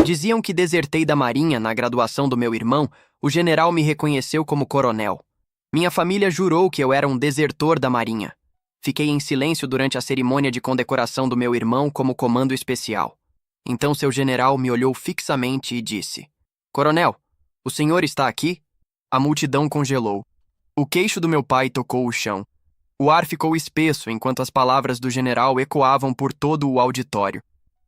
Diziam que desertei da Marinha na graduação do meu irmão, o general me reconheceu como coronel. Minha família jurou que eu era um desertor da Marinha. Fiquei em silêncio durante a cerimônia de condecoração do meu irmão como comando especial. Então seu general me olhou fixamente e disse: Coronel, o senhor está aqui? A multidão congelou. O queixo do meu pai tocou o chão. O ar ficou espesso enquanto as palavras do general ecoavam por todo o auditório.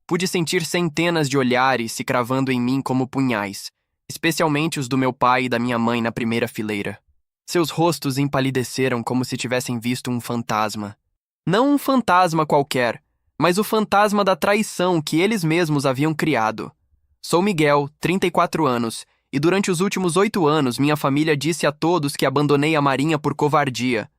Pude sentir centenas de olhares se cravando em mim como punhais, especialmente os do meu pai e da minha mãe na primeira fileira. Seus rostos empalideceram como se tivessem visto um fantasma. Não um fantasma qualquer, mas o fantasma da traição que eles mesmos haviam criado. Sou Miguel, 34 anos, e durante os últimos 8 anos minha família disse a todos que abandonei a Marinha por covardia.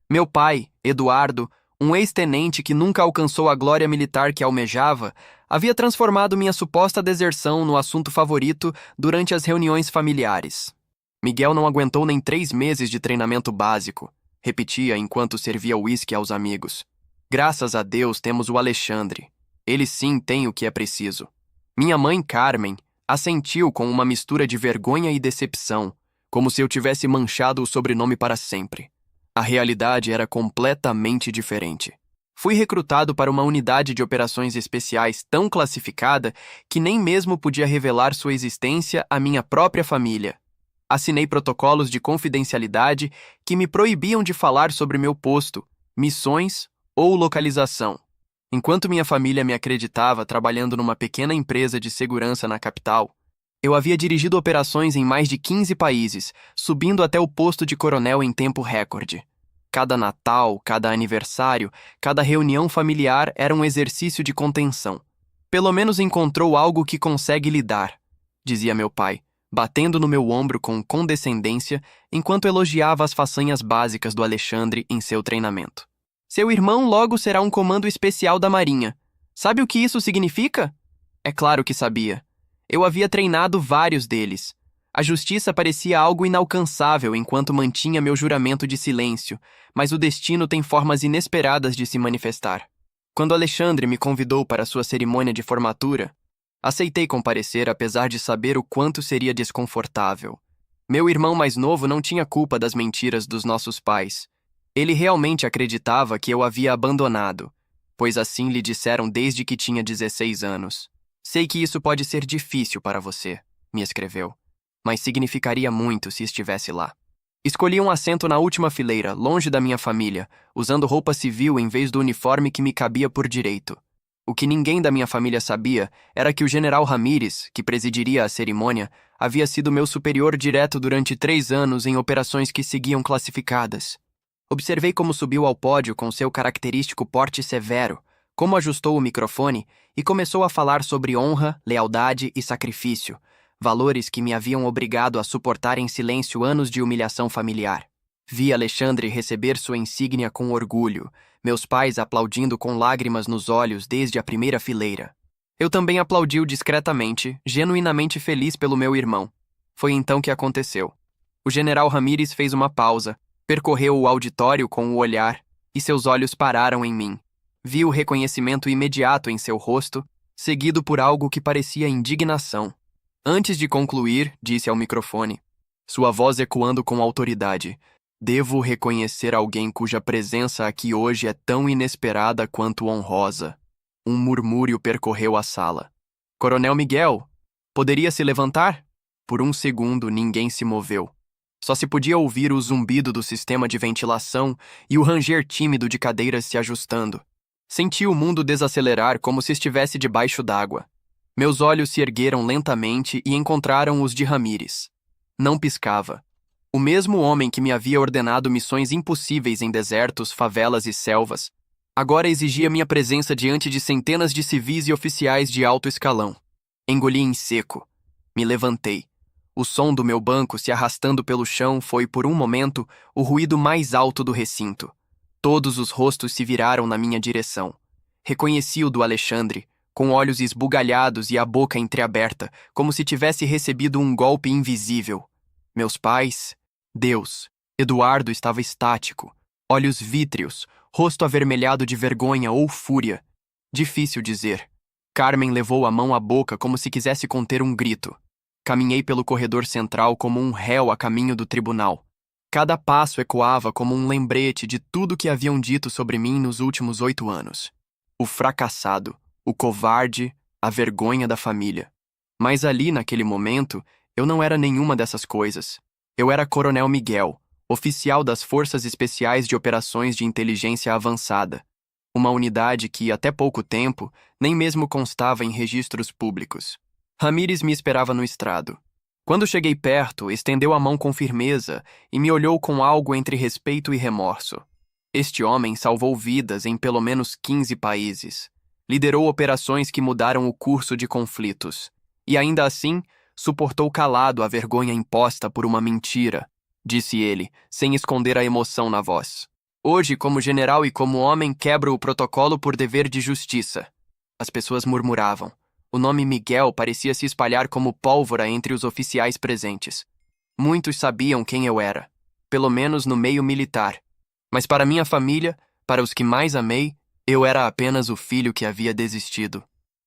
Meu pai, Eduardo, um ex-tenente que nunca alcançou a glória militar que almejava, havia transformado minha suposta deserção no assunto favorito durante as reuniões familiares. Miguel não aguentou nem 3 meses de treinamento básico, repetia enquanto servia uísque aos amigos. Graças a Deus temos o Alexandre. Ele sim tem o que é preciso. Minha mãe, Carmen, assentiu com uma mistura de vergonha e decepção, como se eu tivesse manchado o sobrenome para sempre. A realidade era completamente diferente. Fui recrutado para uma unidade de operações especiais tão classificada que nem mesmo podia revelar sua existência à minha própria família. Assinei protocolos de confidencialidade que me proibiam de falar sobre meu posto, missões ou localização. Enquanto minha família me acreditava trabalhando numa pequena empresa de segurança na capital, eu havia dirigido operações em mais de 15 países, subindo até o posto de coronel em tempo recorde. Cada Natal, cada aniversário, cada reunião familiar era um exercício de contenção. Pelo menos encontrou algo que consegue lidar, dizia meu pai, batendo no meu ombro com condescendência enquanto elogiava as façanhas básicas do Alexandre em seu treinamento. Seu irmão logo será um comando especial da Marinha. Sabe o que isso significa? É claro que sabia. Eu havia treinado vários deles. A justiça parecia algo inalcançável enquanto mantinha meu juramento de silêncio, mas o destino tem formas inesperadas de se manifestar. Quando Alexandre me convidou para sua cerimônia de formatura, aceitei comparecer apesar de saber o quanto seria desconfortável. Meu irmão mais novo não tinha culpa das mentiras dos nossos pais. Ele realmente acreditava que eu havia abandonado, pois assim lhe disseram desde que tinha 16 anos. Sei que isso pode ser difícil para você, me escreveu, mas significaria muito se estivesse lá. Escolhi um assento na última fileira, longe da minha família, usando roupa civil em vez do uniforme que me cabia por direito. O que ninguém da minha família sabia era que o general Ramírez, que presidiria a cerimônia, havia sido meu superior direto durante 3 anos em operações que seguiam classificadas. Observei como subiu ao pódio com seu característico porte severo, como ajustou o microfone e começou a falar sobre honra, lealdade e sacrifício, valores que me haviam obrigado a suportar em silêncio anos de humilhação familiar. Vi Alexandre receber sua insígnia com orgulho, meus pais aplaudindo com lágrimas nos olhos desde a primeira fileira. Eu também aplaudi discretamente, genuinamente feliz pelo meu irmão. Foi então que aconteceu. O general Ramírez fez uma pausa, percorreu o auditório com o olhar, e seus olhos pararam em mim. Vi o reconhecimento imediato em seu rosto, seguido por algo que parecia indignação. Antes de concluir, disse ao microfone, sua voz ecoando com autoridade, devo reconhecer alguém cuja presença aqui hoje é tão inesperada quanto honrosa. Um murmúrio percorreu a sala. Coronel Miguel, poderia se levantar? Por um segundo, ninguém se moveu. Só se podia ouvir o zumbido do sistema de ventilação e o ranger tímido de cadeiras se ajustando. Senti o mundo desacelerar como se estivesse debaixo d'água. Meus olhos se ergueram lentamente e encontraram os de Ramírez. Não piscava. O mesmo homem que me havia ordenado missões impossíveis em desertos, favelas e selvas, agora exigia minha presença diante de centenas de civis e oficiais de alto escalão. Engoli em seco. Me levantei. O som do meu banco se arrastando pelo chão foi, por um momento, o ruído mais alto do recinto. Todos os rostos se viraram na minha direção. Reconheci o do Alexandre, com olhos esbugalhados e a boca entreaberta, como se tivesse recebido um golpe invisível. Meus pais, Deus, Eduardo estava estático, olhos vítreos, rosto avermelhado de vergonha ou fúria. Difícil dizer. Carmen levou a mão à boca como se quisesse conter um grito. Caminhei pelo corredor central como um réu a caminho do tribunal. Cada passo ecoava como um lembrete de tudo que haviam dito sobre mim nos últimos 8 anos. O fracassado, o covarde, a vergonha da família. Mas ali, naquele momento, eu não era nenhuma dessas coisas. Eu era Coronel Miguel, oficial das Forças Especiais de Operações de Inteligência Avançada, uma unidade que, até pouco tempo, nem mesmo constava em registros públicos. Ramírez me esperava no estrado. Quando cheguei perto, estendeu a mão com firmeza e me olhou com algo entre respeito e remorso. Este homem salvou vidas em pelo menos 15 países. Liderou operações que mudaram o curso de conflitos. E ainda assim, suportou calado a vergonha imposta por uma mentira, disse ele, sem esconder a emoção na voz. Hoje, como general e como homem, quebro o protocolo por dever de justiça. As pessoas murmuravam. O nome Miguel parecia se espalhar como pólvora entre os oficiais presentes. Muitos sabiam quem eu era, pelo menos no meio militar. Mas para minha família, para os que mais amei, eu era apenas o filho que havia desistido.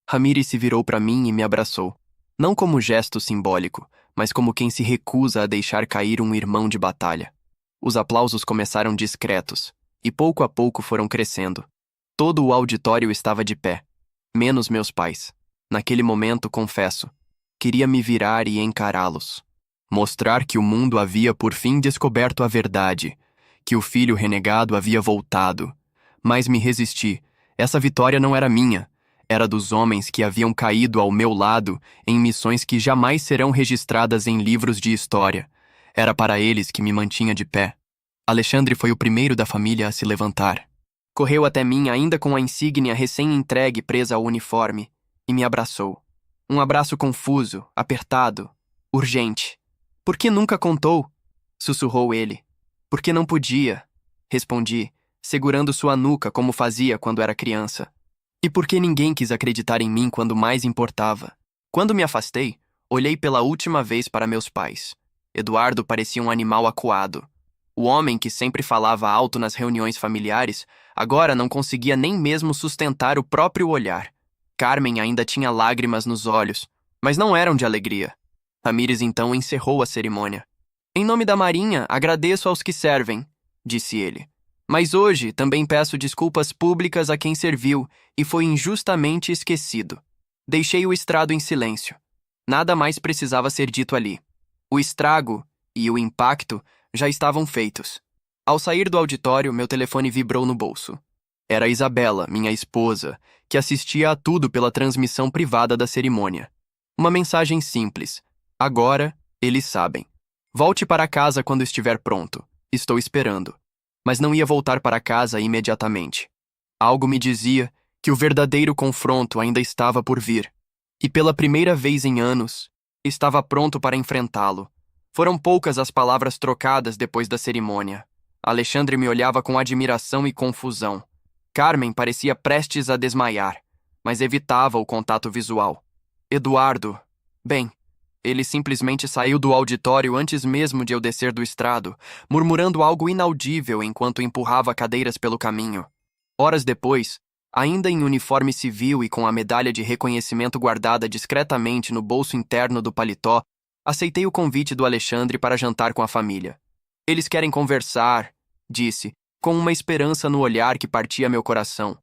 Ramírez se virou para mim e me abraçou. Não como gesto simbólico, mas como quem se recusa a deixar cair um irmão de batalha. Os aplausos começaram discretos, e pouco a pouco foram crescendo. Todo o auditório estava de pé, menos meus pais. Naquele momento, confesso, queria me virar e encará-los. Mostrar que o mundo havia por fim descoberto a verdade, que o filho renegado havia voltado. Mas me resisti. Essa vitória não era minha. Era dos homens que haviam caído ao meu lado em missões que jamais serão registradas em livros de história. Era para eles que me mantinha de pé. Alexandre foi o primeiro da família a se levantar. Correu até mim ainda com a insígnia recém-entregue presa ao uniforme e me abraçou. Um abraço confuso, apertado, urgente. Por que nunca contou? Sussurrou ele. Por que não podia? Respondi, segurando sua nuca como fazia quando era criança. E por que ninguém quis acreditar em mim quando mais importava? Quando me afastei, olhei pela última vez para meus pais. Eduardo parecia um animal acuado. O homem que sempre falava alto nas reuniões familiares, agora não conseguia nem mesmo sustentar o próprio olhar. Carmen ainda tinha lágrimas nos olhos, mas não eram de alegria. Ramírez então encerrou a cerimônia. Em nome da Marinha, agradeço aos que servem, disse ele. Mas hoje também peço desculpas públicas a quem serviu e foi injustamente esquecido. Deixei o estrado em silêncio. Nada mais precisava ser dito ali. O estrago e o impacto já estavam feitos. Ao sair do auditório, meu telefone vibrou no bolso. Era Isabela, minha esposa, que assistia a tudo pela transmissão privada da cerimônia. Uma mensagem simples. Agora, eles sabem. Volte para casa quando estiver pronto. Estou esperando. Mas não ia voltar para casa imediatamente. Algo me dizia que o verdadeiro confronto ainda estava por vir. E pela primeira vez em anos, estava pronto para enfrentá-lo. Foram poucas as palavras trocadas depois da cerimônia. Alexandre me olhava com admiração e confusão. Carmen parecia prestes a desmaiar, mas evitava o contato visual. Eduardo... Bem, ele simplesmente saiu do auditório antes mesmo de eu descer do estrado, murmurando algo inaudível enquanto empurrava cadeiras pelo caminho. Horas depois, ainda em uniforme civil e com a medalha de reconhecimento guardada discretamente no bolso interno do paletó, aceitei o convite do Alexandre para jantar com a família. Eles querem conversar, disse, com uma esperança no olhar que partia meu coração.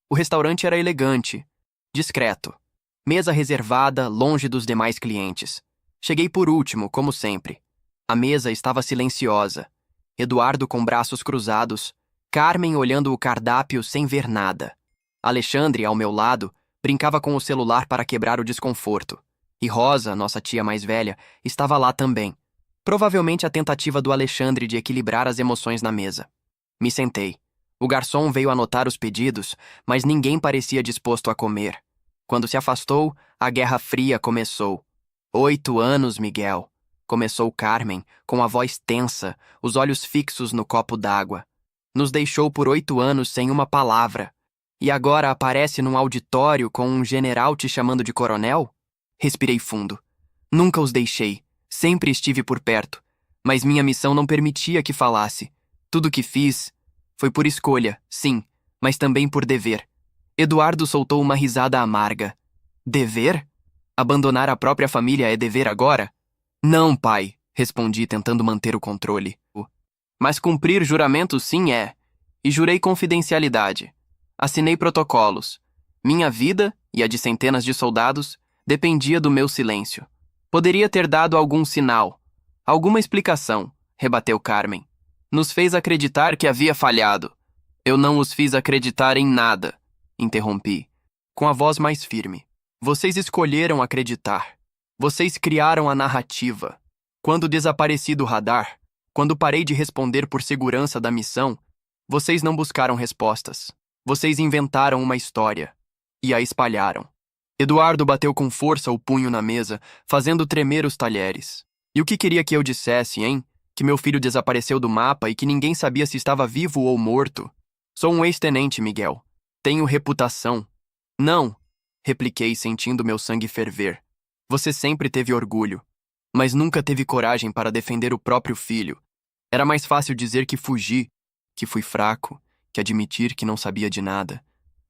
O restaurante era elegante, discreto. Mesa reservada, longe dos demais clientes. Cheguei por último, como sempre. A mesa estava silenciosa. Eduardo com braços cruzados, Carmen olhando o cardápio sem ver nada. Alexandre, ao meu lado, brincava com o celular para quebrar o desconforto. E Rosa, nossa tia mais velha, estava lá também. Provavelmente a tentativa do Alexandre de equilibrar as emoções na mesa. Me sentei. O garçom veio anotar os pedidos, mas ninguém parecia disposto a comer. Quando se afastou, a Guerra Fria começou. 8 anos, Miguel. Começou Carmen, com a voz tensa, os olhos fixos no copo d'água. Nos deixou por 8 anos sem uma palavra. E agora aparece num auditório com um general te chamando de coronel? Respirei fundo. Nunca os deixei. Sempre estive por perto. Mas minha missão não permitia que falasse. Tudo que fiz foi por escolha, sim, mas também por dever. Eduardo soltou uma risada amarga. Dever? Abandonar a própria família é dever agora? Não, pai, respondi tentando manter o controle. Mas cumprir juramentos sim é. E jurei confidencialidade. Assinei protocolos. Minha vida, e a de centenas de soldados, dependia do meu silêncio. Poderia ter dado algum sinal, alguma explicação, rebateu Carmen. Nos fez acreditar que havia falhado. Eu não os fiz acreditar em nada, interrompi, com a voz mais firme. Vocês escolheram acreditar. Vocês criaram a narrativa. Quando desapareci do radar, quando parei de responder por segurança da missão, vocês não buscaram respostas. Vocês inventaram uma história e a espalharam. Eduardo bateu com força o punho na mesa, fazendo tremer os talheres. E o que queria que eu dissesse, hein? Que meu filho desapareceu do mapa e que ninguém sabia se estava vivo ou morto. Sou um ex-tenente, Miguel. Tenho reputação. Não, repliquei sentindo meu sangue ferver. Você sempre teve orgulho, mas nunca teve coragem para defender o próprio filho. Era mais fácil dizer que fugi, que fui fraco, que admitir que não sabia de nada.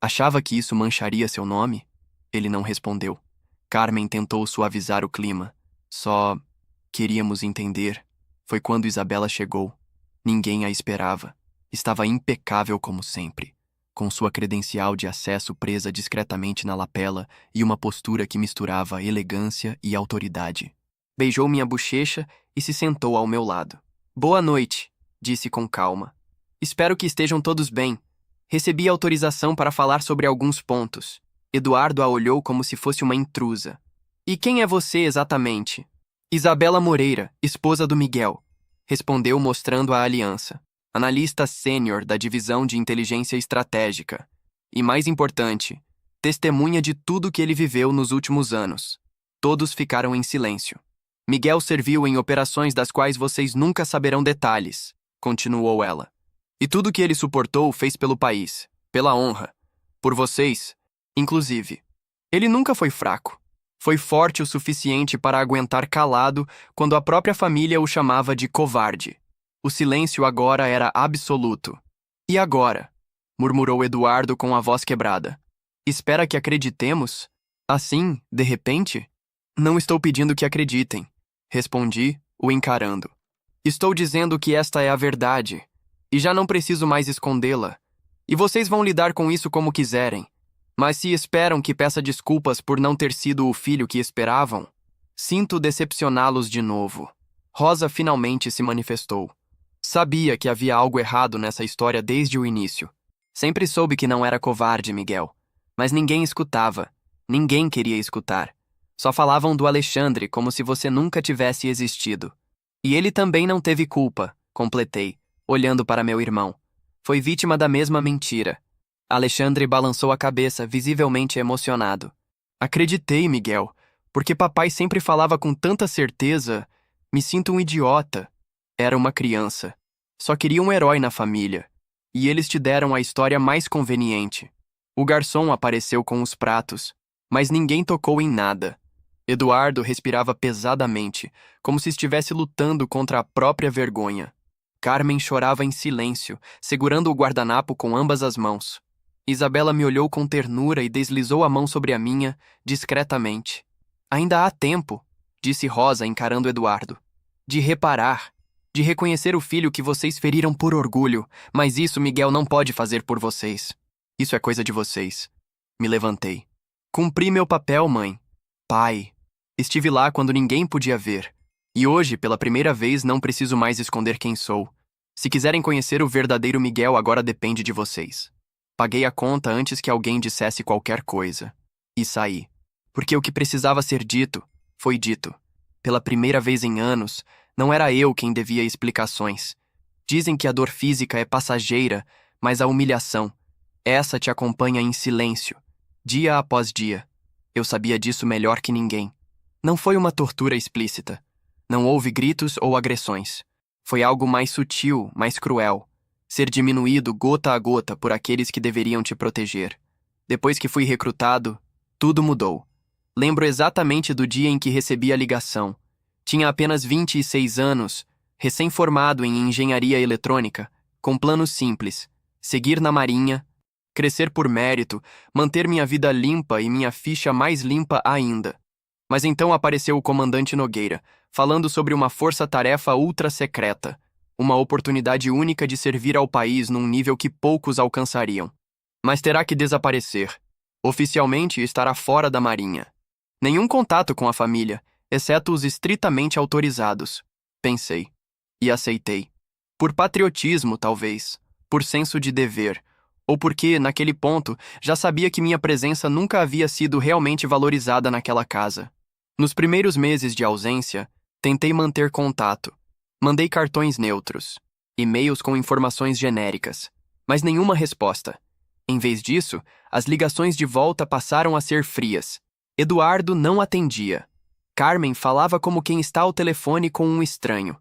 Achava que isso mancharia seu nome? Ele não respondeu. Carmen tentou suavizar o clima. Só queríamos entender. Foi quando Isabela chegou. Ninguém a esperava. Estava impecável como sempre, com sua credencial de acesso presa discretamente na lapela e uma postura que misturava elegância e autoridade. Beijou minha bochecha e se sentou ao meu lado. Boa noite, disse com calma. Espero que estejam todos bem. Recebi autorização para falar sobre alguns pontos. Eduardo a olhou como se fosse uma intrusa. E quem é você exatamente? Isabela Moreira, esposa do Miguel, respondeu mostrando a aliança. Analista sênior da Divisão de Inteligência Estratégica. E mais importante, testemunha de tudo que ele viveu nos últimos anos. Todos ficaram em silêncio. Miguel serviu em operações das quais vocês nunca saberão detalhes, continuou ela. E tudo que ele suportou fez pelo país, pela honra, por vocês, inclusive. Ele nunca foi fraco. Foi forte o suficiente para aguentar calado quando a própria família o chamava de covarde. O silêncio agora era absoluto. E agora? Murmurou Eduardo com a voz quebrada. Espera que acreditemos? Assim, de repente? Não estou pedindo que acreditem, respondi, o encarando. Estou dizendo que esta é a verdade, e já não preciso mais escondê-la. E vocês vão lidar com isso como quiserem. Mas se esperam que peça desculpas por não ter sido o filho que esperavam, sinto decepcioná-los de novo. Rosa finalmente se manifestou. Sabia que havia algo errado nessa história desde o início. Sempre soube que não era covarde, Miguel. Mas ninguém escutava. Ninguém queria escutar. Só falavam do Alexandre como se você nunca tivesse existido. E ele também não teve culpa, completei, olhando para meu irmão. Foi vítima da mesma mentira. Alexandre balançou a cabeça, visivelmente emocionado. Acreditei, Miguel, porque papai sempre falava com tanta certeza. Me sinto um idiota. Era uma criança. Só queria um herói na família. E eles te deram a história mais conveniente. O garçom apareceu com os pratos, mas ninguém tocou em nada. Eduardo respirava pesadamente, como se estivesse lutando contra a própria vergonha. Carmen chorava em silêncio, segurando o guardanapo com ambas as mãos. Isabela me olhou com ternura e deslizou a mão sobre a minha, discretamente. Ainda há tempo, disse Rosa encarando Eduardo, de reparar, de reconhecer o filho que vocês feriram por orgulho, mas isso Miguel não pode fazer por vocês. Isso é coisa de vocês. Me levantei. Cumpri meu papel, mãe. Pai. Estive lá quando ninguém podia ver. E hoje, pela primeira vez, não preciso mais esconder quem sou. Se quiserem conhecer o verdadeiro Miguel, agora depende de vocês. Paguei a conta antes que alguém dissesse qualquer coisa. E saí. Porque o que precisava ser dito, foi dito. Pela primeira vez em anos, não era eu quem devia explicações. Dizem que a dor física é passageira, mas a humilhação, essa te acompanha em silêncio, dia após dia. Eu sabia disso melhor que ninguém. Não foi uma tortura explícita. Não houve gritos ou agressões. Foi algo mais sutil, mais cruel. Ser diminuído gota a gota por aqueles que deveriam te proteger. Depois que fui recrutado, tudo mudou. Lembro exatamente do dia em que recebi a ligação. Tinha apenas 26 anos, recém-formado em engenharia eletrônica, com planos simples, seguir na marinha, crescer por mérito, manter minha vida limpa e minha ficha mais limpa ainda. Mas então apareceu o comandante Nogueira, falando sobre uma força-tarefa ultra-secreta, uma oportunidade única de servir ao país num nível que poucos alcançariam. Mas terá que desaparecer. Oficialmente estará fora da Marinha. Nenhum contato com a família, exceto os estritamente autorizados. Pensei. E aceitei. Por patriotismo, talvez. Por senso de dever. Ou porque, naquele ponto, já sabia que minha presença nunca havia sido realmente valorizada naquela casa. Nos primeiros meses de ausência, tentei manter contato. Mandei cartões neutros, e-mails com informações genéricas, mas nenhuma resposta. Em vez disso, as ligações de volta passaram a ser frias. Eduardo não atendia. Carmen falava como quem está ao telefone com um estranho.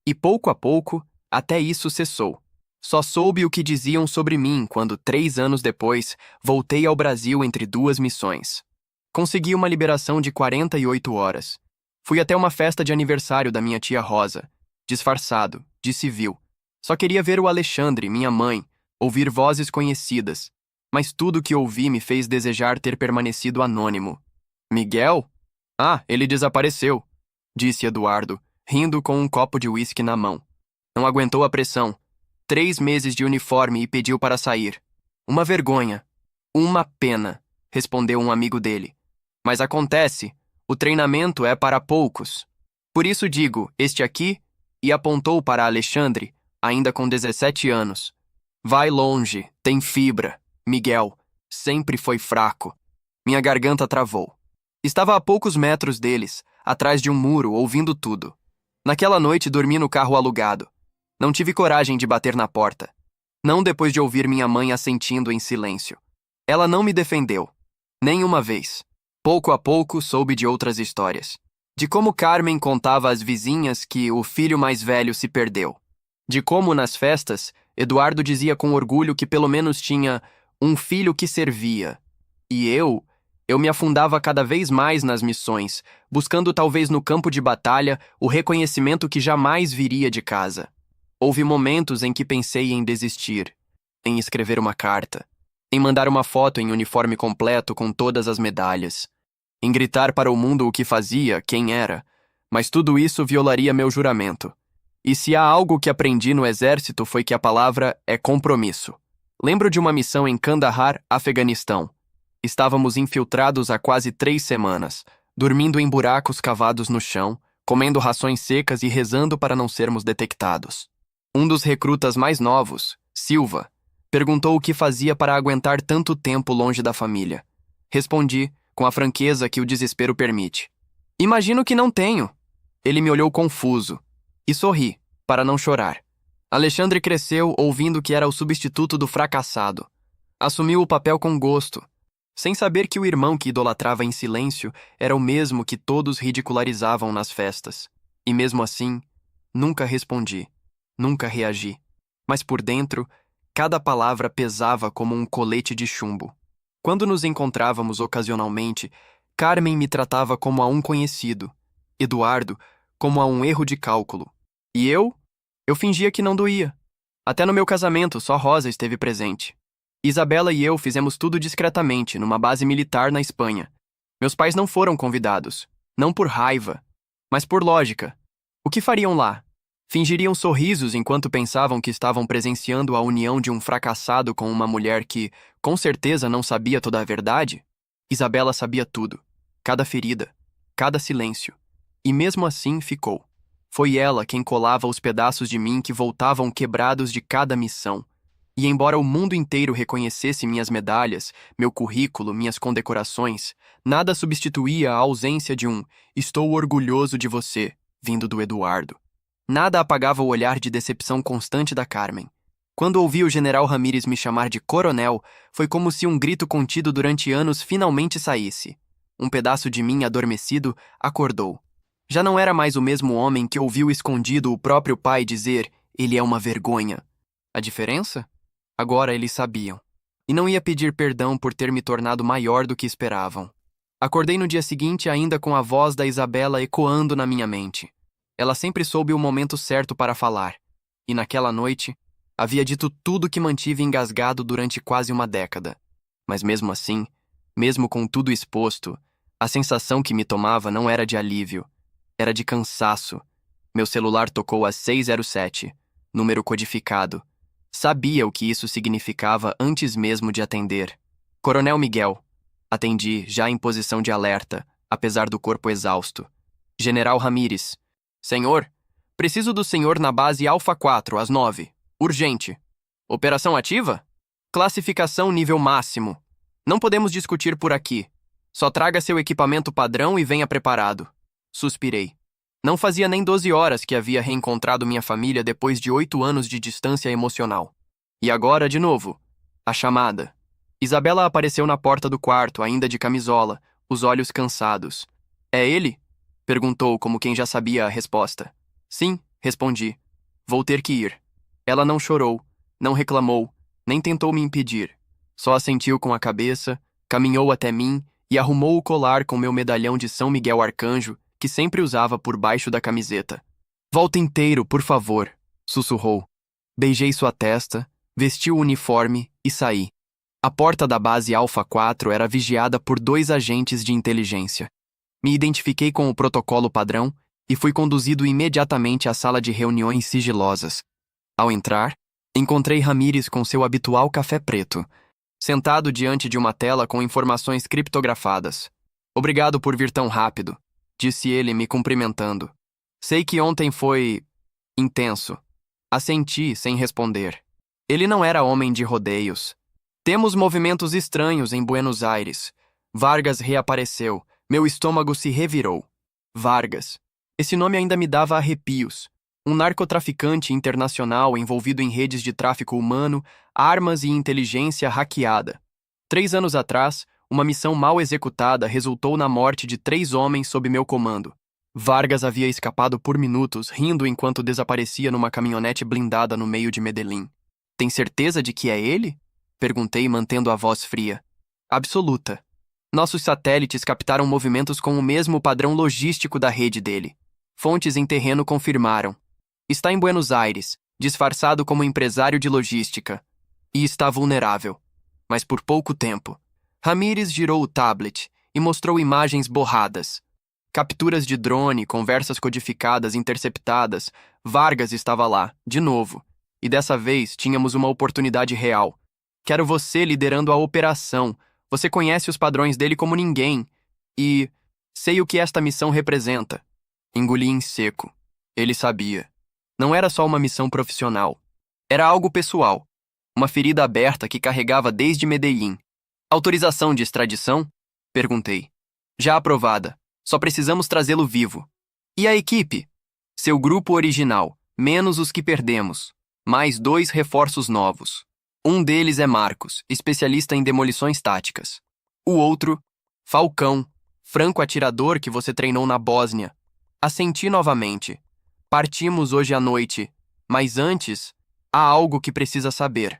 E pouco a pouco, até isso cessou. Só soube o que diziam sobre mim quando, 3 anos depois, voltei ao Brasil entre 2 missões. Consegui uma liberação de 48 horas. Fui até uma festa de aniversário da minha tia Rosa, disfarçado, de civil. Só queria ver o Alexandre, minha mãe, ouvir vozes conhecidas, mas tudo o que ouvi me fez desejar ter permanecido anônimo. Miguel? Ah, ele desapareceu, disse Eduardo, rindo com um copo de uísque na mão. Não aguentou a pressão. 3 meses de uniforme e pediu para sair. Uma vergonha. Uma pena, respondeu um amigo dele. Mas acontece, o treinamento é para poucos. Por isso digo, este aqui, e apontou para Alexandre, ainda com 17 anos. Vai longe, tem fibra. Miguel, sempre foi fraco. Minha garganta travou. Estava a poucos metros deles, atrás de um muro, ouvindo tudo. Naquela noite dormi no carro alugado. Não tive coragem de bater na porta. Não depois de ouvir minha mãe assentindo em silêncio. Ela não me defendeu. Nem uma vez. Pouco a pouco soube de outras histórias. De como Carmen contava às vizinhas que o filho mais velho se perdeu. De como, nas festas, Eduardo dizia com orgulho que pelo menos tinha um filho que servia. E eu me afundava cada vez mais nas missões, buscando talvez no campo de batalha o reconhecimento que jamais viria de casa. Houve momentos em que pensei em desistir, em escrever uma carta, em mandar uma foto em uniforme completo com todas as medalhas, em gritar para o mundo o que fazia, quem era, mas tudo isso violaria meu juramento. E se há algo que aprendi no exército foi que a palavra é compromisso. Lembro de uma missão em Kandahar, Afeganistão. Estávamos infiltrados há quase 3 semanas, dormindo em buracos cavados no chão, comendo rações secas e rezando para não sermos detectados. Um dos recrutas mais novos, Silva, perguntou o que fazia para aguentar tanto tempo longe da família. Respondi, com a franqueza que o desespero permite. Imagino que não tenho. Ele me olhou confuso e sorri, para não chorar. Alexandre cresceu ouvindo que era o substituto do fracassado. Assumiu o papel com gosto, sem saber que o irmão que idolatrava em silêncio era o mesmo que todos ridicularizavam nas festas. E mesmo assim, nunca respondi, nunca reagi. Mas por dentro, cada palavra pesava como um colete de chumbo. Quando nos encontrávamos ocasionalmente, Carmen me tratava como a um conhecido, Eduardo como a um erro de cálculo. E eu fingia que não doía. Até no meu casamento, só Rosa esteve presente. Isabela e eu fizemos tudo discretamente, numa base militar na Espanha. Meus pais não foram convidados, não por raiva, mas por lógica. O que fariam lá? Fingiriam sorrisos enquanto pensavam que estavam presenciando a união de um fracassado com uma mulher que, com certeza, não sabia toda a verdade? Isabela sabia tudo. Cada ferida, cada silêncio. E mesmo assim ficou. Foi ela quem colava os pedaços de mim que voltavam quebrados de cada missão. E embora o mundo inteiro reconhecesse minhas medalhas, meu currículo, minhas condecorações, nada substituía a ausência de um "estou orgulhoso de você", vindo do Eduardo. Nada apagava o olhar de decepção constante da Carmen. Quando ouvi o general Ramírez me chamar de coronel, foi como se um grito contido durante anos finalmente saísse. Um pedaço de mim adormecido acordou. Já não era mais o mesmo homem que ouviu escondido o próprio pai dizer "ele é uma vergonha". A diferença? Agora eles sabiam. E não ia pedir perdão por ter me tornado maior do que esperavam. Acordei no dia seguinte ainda com a voz da Isabela ecoando na minha mente. Ela sempre soube o momento certo para falar. E naquela noite, Havia dito tudo que mantive engasgado durante quase uma década. Mas mesmo assim, mesmo com tudo exposto, a sensação que me tomava não era de alívio, era de cansaço. Meu celular tocou às 6:07, número codificado. Sabia o que isso significava antes mesmo de atender. Coronel Miguel. Atendi, já em posição de alerta, apesar do corpo exausto. General Ramírez. Senhor, preciso do senhor na base Alfa 4, às 9. Urgente. Operação ativa? Classificação nível máximo. Não podemos discutir por aqui. Só traga seu equipamento padrão e venha preparado. Suspirei. Não fazia nem 12 horas que havia reencontrado minha família depois de 8 anos de distância emocional. E agora, de novo, a chamada. Isabela apareceu na porta do quarto, ainda de camisola, os olhos cansados. É ele? Perguntou, como quem já sabia a resposta. Sim, respondi. Vou ter que ir. Ela não chorou, não reclamou, nem tentou me impedir. Só assentiu com a cabeça, caminhou até mim e arrumou o colar com meu medalhão de São Miguel Arcanjo, que sempre usava por baixo da camiseta. Volta inteiro, por favor, sussurrou. Beijei sua testa, vesti o uniforme e saí. A porta da base Alfa 4 era vigiada por 2 agentes de inteligência. Me identifiquei com o protocolo padrão e fui conduzido imediatamente à sala de reuniões sigilosas. Ao entrar, encontrei Ramírez com seu habitual café preto, sentado diante de uma tela com informações criptografadas. Obrigado por vir tão rápido, disse ele me cumprimentando. Sei que ontem foi intenso. Assenti sem responder. Ele não era homem de rodeios. Temos movimentos estranhos em Buenos Aires. Vargas reapareceu. Meu estômago se revirou. Vargas. Esse nome ainda me dava arrepios. Um narcotraficante internacional envolvido em redes de tráfico humano, armas e inteligência hackeada. 3 anos atrás, uma missão mal executada resultou na morte de 3 homens sob meu comando. Vargas havia escapado por minutos, rindo enquanto desaparecia numa caminhonete blindada no meio de Medellín. Tem certeza de que é ele? Perguntei, mantendo a voz fria. Absoluta. Nossos satélites captaram movimentos com o mesmo padrão logístico da rede dele. Fontes em terreno confirmaram. Está em Buenos Aires, disfarçado como empresário de logística. E está vulnerável. Mas por pouco tempo. Ramírez girou o tablet e mostrou imagens borradas. Capturas de drone, conversas codificadas interceptadas. Vargas estava lá, de novo. E dessa vez tínhamos uma oportunidade real. Quero você liderando a operação. Você conhece os padrões dele como ninguém. E sei o que esta missão representa. Engoli em seco. Ele sabia. Não era só uma missão profissional. Era algo pessoal. Uma ferida aberta que carregava desde Medellín. Autorização de extradição? Perguntei. Já aprovada. Só precisamos trazê-lo vivo. E a equipe? Seu grupo original, menos os que perdemos. Mais 2 reforços novos. Um deles é Marcos, especialista em demolições táticas. O outro, Falcão, franco-atirador que você treinou na Bósnia. Assenti novamente. Partimos hoje à noite, mas antes, há algo que precisa saber.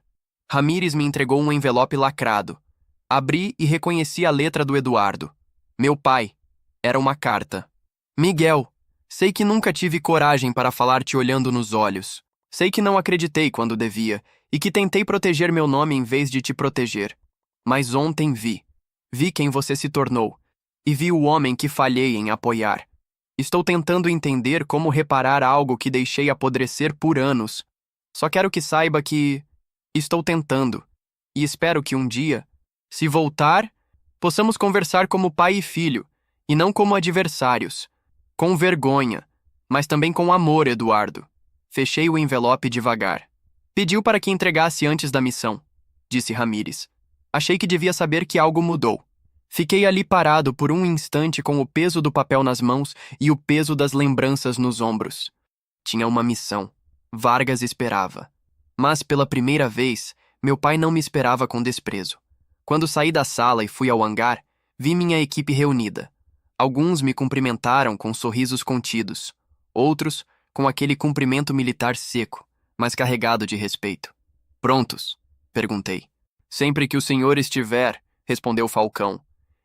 Ramírez me entregou um envelope lacrado. Abri e reconheci a letra do Eduardo. Meu pai. Era uma carta. Miguel, sei que nunca tive coragem para falar te olhando nos olhos. Sei que não acreditei quando devia e que tentei proteger meu nome em vez de te proteger. Mas ontem vi. Vi quem você se tornou. E vi o homem que falhei em apoiar. Estou tentando entender como reparar algo que deixei apodrecer por anos. Só quero que saiba que estou tentando. E espero que um dia, se voltar, possamos conversar como pai e filho, e não como adversários. Com vergonha, mas também com amor, Eduardo. Fechei o envelope devagar. Pediu para que entregasse antes da missão, disse Ramírez. Achei que devia saber que algo mudou. Fiquei ali parado por um instante com o peso do papel nas mãos e o peso das lembranças nos ombros. Tinha uma missão. Vargas esperava. Mas, pela primeira vez, meu pai não me esperava com desprezo. Quando saí da sala e fui ao hangar, vi minha equipe reunida. Alguns me cumprimentaram com sorrisos contidos. Outros, com aquele cumprimento militar seco, mas carregado de respeito. Prontos? Perguntei. Sempre que o senhor estiver, respondeu Falcão.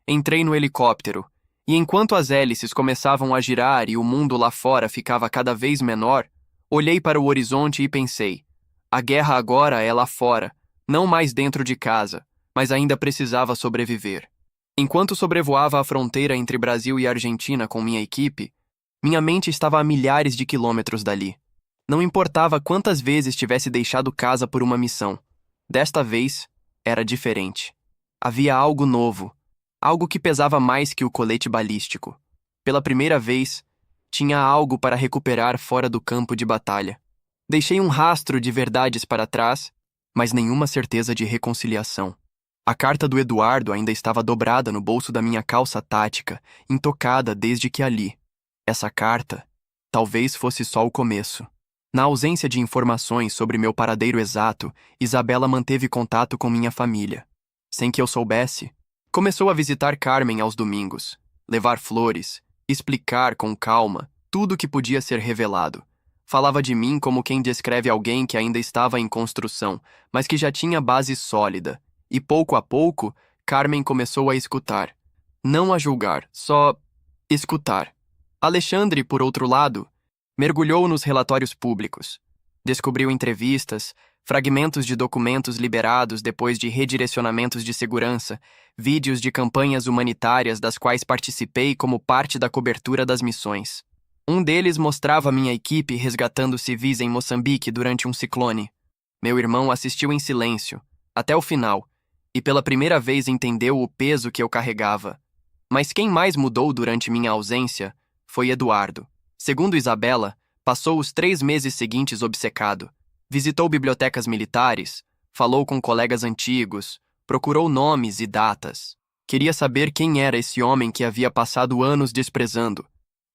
Entrei no helicóptero, e enquanto as hélices começavam a girar e o mundo lá fora ficava cada vez menor, olhei para o horizonte e pensei, A guerra agora é lá fora, não mais dentro de casa, mas ainda precisava sobreviver. Enquanto sobrevoava a fronteira entre Brasil e Argentina com minha equipe, minha mente estava a milhares de quilômetros dali. Não importava quantas vezes tivesse deixado casa por uma missão. Desta vez, era diferente. Havia algo novo, algo que pesava mais que o colete balístico. Pela primeira vez, tinha algo para recuperar fora do campo de batalha. Deixei um rastro de verdades para trás, mas nenhuma certeza de reconciliação. A carta do Eduardo ainda estava dobrada no bolso da minha calça tática, intocada desde que ali. Essa carta talvez fosse só o começo. Na ausência de informações sobre meu paradeiro exato, Isabela manteve contato com minha família. Sem que eu soubesse, começou a visitar Carmen aos domingos, levar flores, explicar com calma tudo o que podia ser revelado. Falava de mim como quem descreve alguém que ainda estava em construção, mas que já tinha base sólida. E pouco a pouco, Carmen começou a escutar. Não a julgar, só escutar. Alexandre, por outro lado, mergulhou nos relatórios públicos. Descobriu entrevistas, fragmentos de documentos liberados depois de redirecionamentos de segurança, vídeos de campanhas humanitárias das quais participei como parte da cobertura das missões. Um deles mostrava minha equipe resgatando civis em Moçambique durante um ciclone. Meu irmão assistiu em silêncio, até o final, e pela primeira vez entendeu o peso que eu carregava. Mas quem mais mudou durante minha ausência foi Eduardo. Segundo Isabela, passou os 3 meses seguintes obcecado. Visitou bibliotecas militares, falou com colegas antigos, procurou nomes e datas. Queria saber quem era esse homem que havia passado anos desprezando.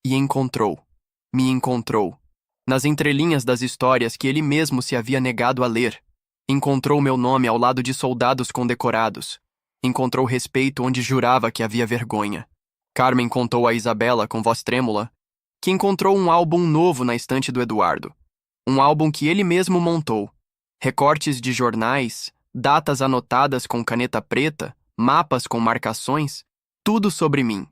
E encontrou. Me encontrou. Nas entrelinhas das histórias que ele mesmo se havia negado a ler. Encontrou meu nome ao lado de soldados condecorados. Encontrou respeito onde jurava que havia vergonha. Carmen contou a Isabela com voz trêmula que encontrou um álbum novo na estante do Eduardo. Um álbum que ele mesmo montou. Recortes de jornais, datas anotadas com caneta preta, mapas com marcações, tudo sobre mim.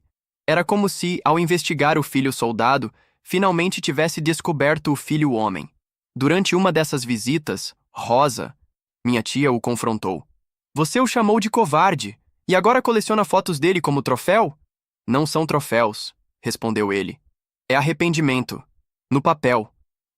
Era como se, ao investigar o filho soldado, finalmente tivesse descoberto o filho homem. Durante uma dessas visitas, Rosa, minha tia, o confrontou. Você o chamou de covarde, e agora coleciona fotos dele como troféu? Não são troféus, respondeu ele. É arrependimento. No papel.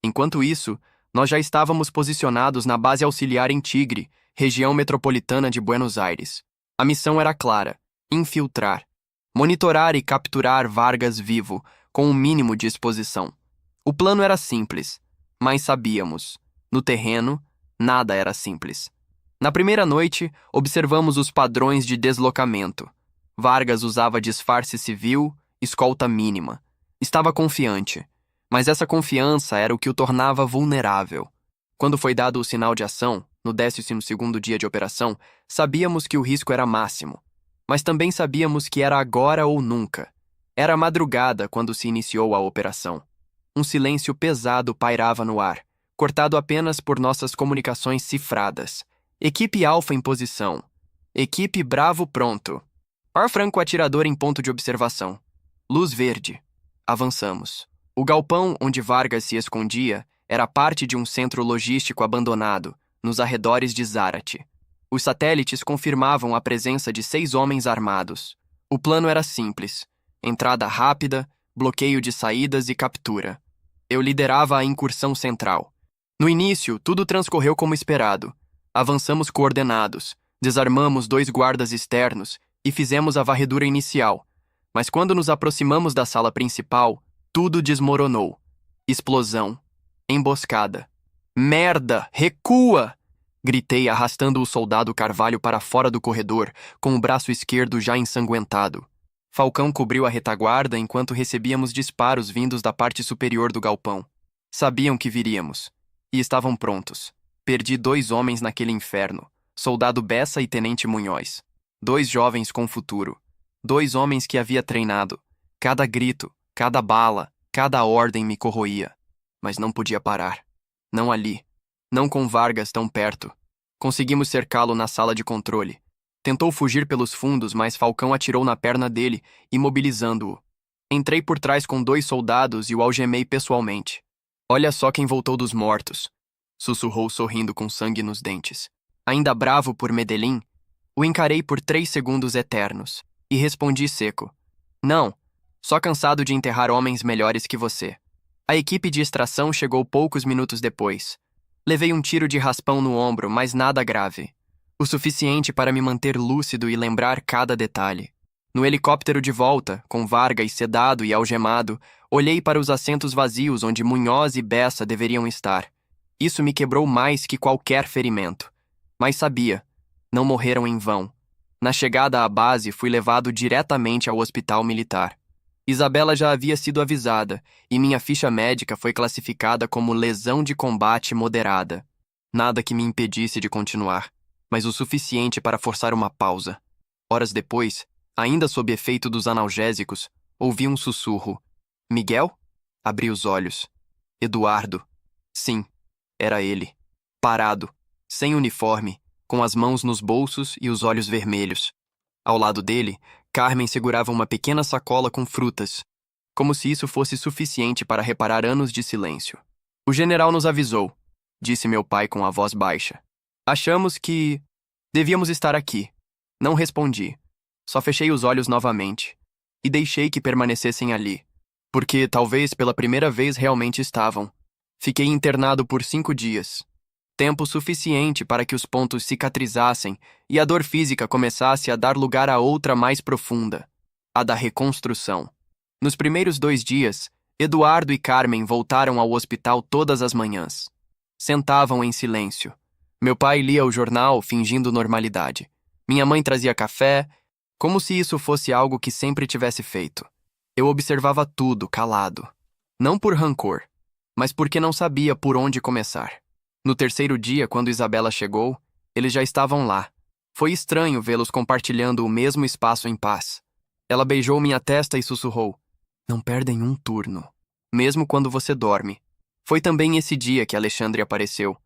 Enquanto isso, nós já estávamos posicionados na base auxiliar em Tigre, região metropolitana de Buenos Aires. A missão era clara: infiltrar. Monitorar e capturar Vargas vivo, com o mínimo de exposição. O plano era simples, mas sabíamos. No terreno, nada era simples. Na primeira noite, observamos os padrões de deslocamento. Vargas usava disfarce civil, escolta mínima. Estava confiante, mas essa confiança era o que o tornava vulnerável. Quando foi dado o sinal de ação, no 12º dia de operação, sabíamos que o risco era máximo. Mas também sabíamos que era agora ou nunca. Era madrugada quando se iniciou a operação. Um silêncio pesado pairava no ar, cortado apenas por nossas comunicações cifradas. Equipe Alfa em posição. Equipe Bravo pronto. Par franco atirador em ponto de observação. Luz verde. Avançamos. O galpão onde Vargas se escondia era parte de um centro logístico abandonado, nos arredores de Zárate. Os satélites confirmavam a presença de 6 homens armados. O plano era simples: entrada rápida, bloqueio de saídas e captura. Eu liderava a incursão central. No início, tudo transcorreu como esperado. Avançamos coordenados, desarmamos 2 guardas externos e fizemos a varredura inicial. Mas quando nos aproximamos da sala principal, tudo desmoronou. Explosão. Emboscada. Merda! Recua! Gritei, arrastando o soldado Carvalho para fora do corredor, com o braço esquerdo já ensanguentado. Falcão cobriu a retaguarda enquanto recebíamos disparos vindos da parte superior do galpão. Sabiam que viríamos. E estavam prontos. Perdi 2 homens naquele inferno. Soldado Bessa e Tenente Munhoz. 2 jovens com futuro. 2 homens que havia treinado. Cada grito, cada bala, cada ordem me corroía. Mas não podia parar. Não ali. Não com Vargas tão perto. Conseguimos cercá-lo na sala de controle. Tentou fugir pelos fundos, mas Falcão atirou na perna dele, imobilizando-o. Entrei por trás com 2 soldados e o algemei pessoalmente. Olha só quem voltou dos mortos. sussurrou sorrindo com sangue nos dentes. Ainda bravo por Medellín, o encarei por 3 segundos eternos e respondi seco. Não, só cansado de enterrar homens melhores que você. A equipe de extração chegou poucos minutos depois. Levei um tiro de raspão no ombro, mas nada grave. O suficiente para me manter lúcido e lembrar cada detalhe. No helicóptero de volta, com Vargas sedado e algemado, olhei para os assentos vazios onde Munhoz e Bessa deveriam estar. Isso me quebrou mais que qualquer ferimento. Mas sabia, não morreram em vão. Na chegada à base, fui levado diretamente ao hospital militar. Isabela já havia sido avisada, e minha ficha médica foi classificada como lesão de combate moderada. Nada que me impedisse de continuar, mas o suficiente para forçar uma pausa. Horas depois, ainda sob efeito dos analgésicos, ouvi um sussurro. Miguel? Abri os olhos. Eduardo. Sim, era ele. Parado, sem uniforme, com as mãos nos bolsos e os olhos vermelhos. Ao lado dele, Carmen segurava uma pequena sacola com frutas, como se isso fosse suficiente para reparar anos de silêncio. O general nos avisou, disse meu pai com a voz baixa. Achamos que devíamos estar aqui. Não respondi. Só fechei os olhos novamente e deixei que permanecessem ali, porque talvez pela primeira vez realmente estavam. Fiquei internado por 5 dias. Tempo suficiente para que os pontos cicatrizassem e a dor física começasse a dar lugar a outra mais profunda, a da reconstrução. Nos primeiros 2 dias, Eduardo e Carmen voltaram ao hospital todas as manhãs. Sentavam em silêncio. Meu pai lia o jornal, fingindo normalidade. Minha mãe trazia café, como se isso fosse algo que sempre tivesse feito. Eu observava tudo, calado. Não por rancor, mas porque não sabia por onde começar. No terceiro dia, quando Isabela chegou, eles já estavam lá. Foi estranho vê-los compartilhando o mesmo espaço em paz. Ela beijou minha testa e sussurrou. Não perdem um turno, mesmo quando você dorme. Foi também esse dia que Alexandre apareceu.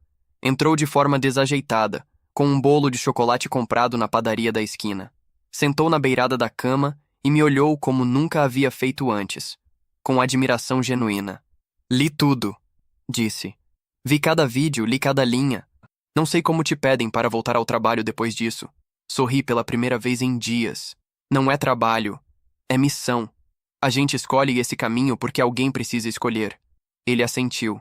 Entrou de forma desajeitada, com um bolo de chocolate comprado na padaria da esquina. Sentou na beirada da cama e me olhou como nunca havia feito antes, com admiração genuína. Li tudo, disse. Vi cada vídeo, li cada linha. Não sei como te pedem para voltar ao trabalho depois disso. Sorri pela primeira vez em dias. Não é trabalho, é missão. A gente escolhe esse caminho porque alguém precisa escolher. Ele assentiu.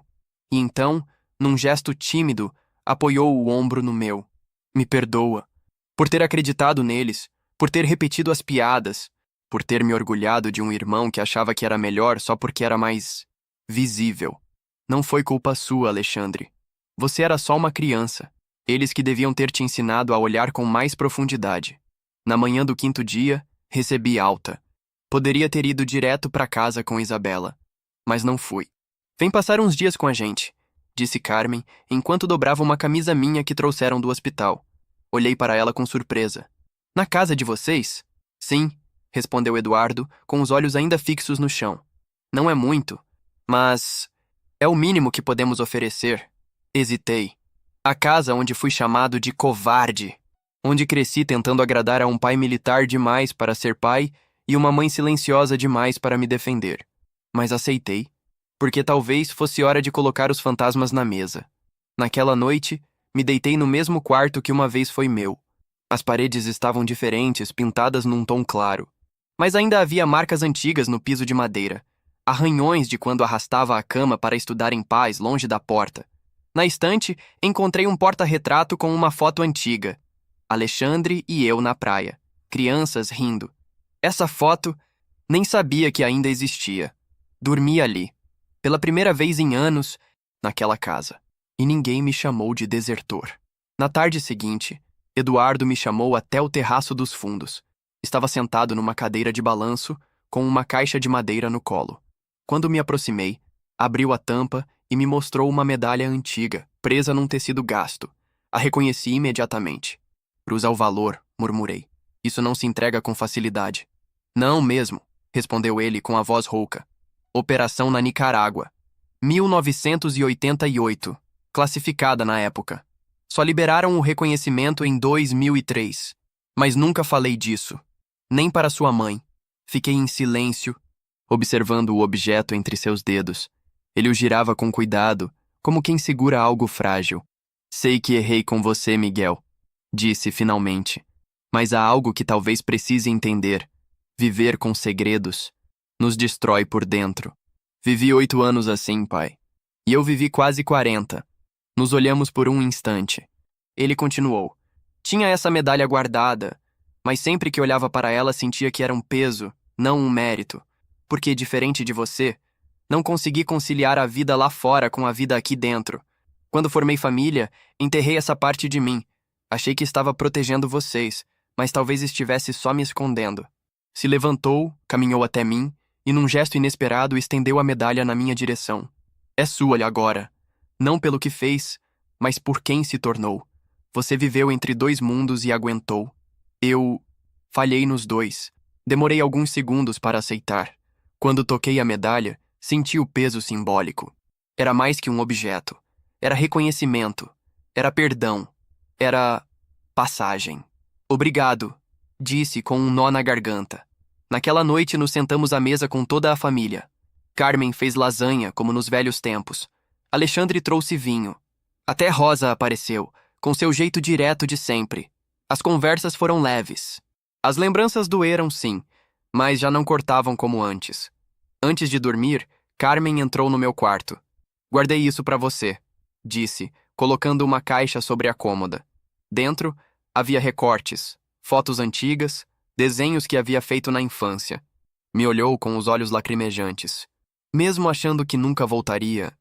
E então, num gesto tímido, apoiou o ombro no meu. Me perdoa. Por ter acreditado neles, por ter repetido as piadas, por ter me orgulhado de um irmão que achava que era melhor só porque era mais visível. Não foi culpa sua, Alexandre. Você era só uma criança. Eles que deviam ter te ensinado a olhar com mais profundidade. Na manhã do 5º dia, recebi alta. Poderia ter ido direto para casa com Isabela, mas não fui. Vem passar uns dias com a gente, disse Carmen, enquanto dobrava uma camisa minha que trouxeram do hospital. Olhei para ela com surpresa. Na casa de vocês? Sim, respondeu Eduardo, com os olhos ainda fixos no chão. Não é muito, mas é o mínimo que podemos oferecer. Hesitei. A casa onde fui chamado de covarde, onde cresci tentando agradar a um pai militar demais para ser pai e uma mãe silenciosa demais para me defender. Mas aceitei, porque talvez fosse hora de colocar os fantasmas na mesa. Naquela noite, me deitei no mesmo quarto que uma vez foi meu. As paredes estavam diferentes, pintadas num tom claro, mas ainda havia marcas antigas no piso de madeira. Arranhões de quando arrastava a cama para estudar em paz longe da porta. Na estante, encontrei um porta-retrato com uma foto antiga. Alexandre e eu na praia. Crianças rindo. Essa foto, nem sabia que ainda existia. Dormi ali, pela primeira vez em anos, naquela casa. E ninguém me chamou de desertor. Na tarde seguinte, Eduardo me chamou até o terraço dos fundos. Estava sentado numa cadeira de balanço, com uma caixa de madeira no colo. Quando me aproximei, abriu a tampa e me mostrou uma medalha antiga, presa num tecido gasto. A reconheci imediatamente. Cruza o valor, murmurei. Isso não se entrega com facilidade. Não mesmo, respondeu ele com a voz rouca. Operação na Nicarágua. 1988. Classificada na época. Só liberaram o reconhecimento em 2003. Mas nunca falei disso. Nem para sua mãe. Fiquei em silêncio, observando o objeto entre seus dedos. Ele o girava com cuidado, como quem segura algo frágil. Sei que errei com você, Miguel, disse finalmente. Mas há algo que talvez precise entender. Viver com segredos nos destrói por dentro. Vivi 8 anos assim, pai. E eu vivi quase 40. Nos olhamos por um instante. Ele continuou. Tinha essa medalha guardada, mas sempre que olhava para ela sentia que era um peso, não um mérito. Porque, diferente de você, não consegui conciliar a vida lá fora com a vida aqui dentro. Quando formei família, enterrei essa parte de mim. Achei que estava protegendo vocês, mas talvez estivesse só me escondendo. Se levantou, caminhou até mim e, num gesto inesperado, estendeu a medalha na minha direção. É sua agora. Não pelo que fez, mas por quem se tornou. Você viveu entre 2 mundos e aguentou. Eu falhei nos 2. Demorei alguns segundos para aceitar. Quando toquei a medalha, senti o peso simbólico. Era mais que um objeto. Era reconhecimento. Era perdão. Era passagem. Obrigado, disse com um nó na garganta. Naquela noite nos sentamos à mesa com toda a família. Carmen fez lasanha, como nos velhos tempos. Alexandre trouxe vinho. Até Rosa apareceu, com seu jeito direto de sempre. As conversas foram leves. As lembranças doeram, sim, mas já não cortavam como antes. Antes de dormir, Carmen entrou no meu quarto. Guardei isso para você, disse, colocando uma caixa sobre a cômoda. Dentro, havia recortes, fotos antigas, desenhos que havia feito na infância. Me olhou com os olhos lacrimejantes. Mesmo achando que nunca voltaria,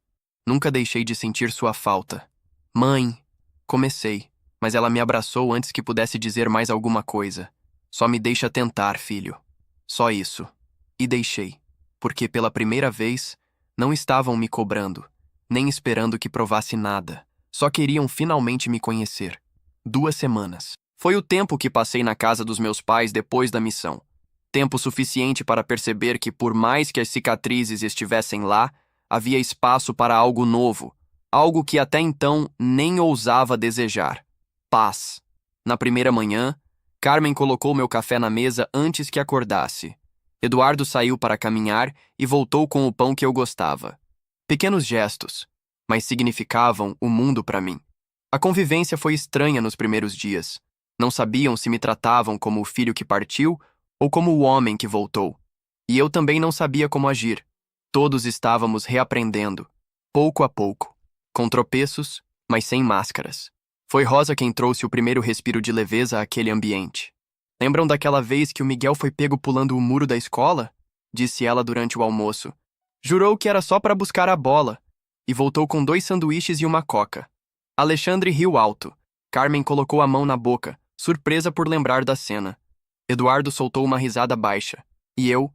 nunca deixei de sentir sua falta. Mãe, comecei, mas ela me abraçou antes que pudesse dizer mais alguma coisa. Só me deixa tentar, filho. Só isso. E deixei, porque pela primeira vez não estavam me cobrando, nem esperando que provasse nada. Só queriam finalmente me conhecer. 2 semanas. Foi o tempo que passei na casa dos meus pais depois da missão. Tempo suficiente para perceber que, por mais que as cicatrizes estivessem lá, havia espaço para algo novo, algo que até então nem ousava desejar. Paz. Na primeira manhã, Carmen colocou meu café na mesa antes que acordasse. Eduardo saiu para caminhar e voltou com o pão que eu gostava. Pequenos gestos, mas significavam o mundo para mim. A convivência foi estranha nos primeiros dias. Não sabiam se me tratavam como o filho que partiu ou como o homem que voltou. E eu também não sabia como agir. Todos estávamos reaprendendo, pouco a pouco, com tropeços, mas sem máscaras. Foi Rosa quem trouxe o primeiro respiro de leveza àquele ambiente. Lembram daquela vez que o Miguel foi pego pulando o muro da escola? Disse ela durante o almoço. Jurou que era só para buscar a bola e voltou com 2 sanduíches e uma coca. Alexandre riu alto. Carmen colocou a mão na boca, surpresa por lembrar da cena. Eduardo soltou uma risada baixa. E eu,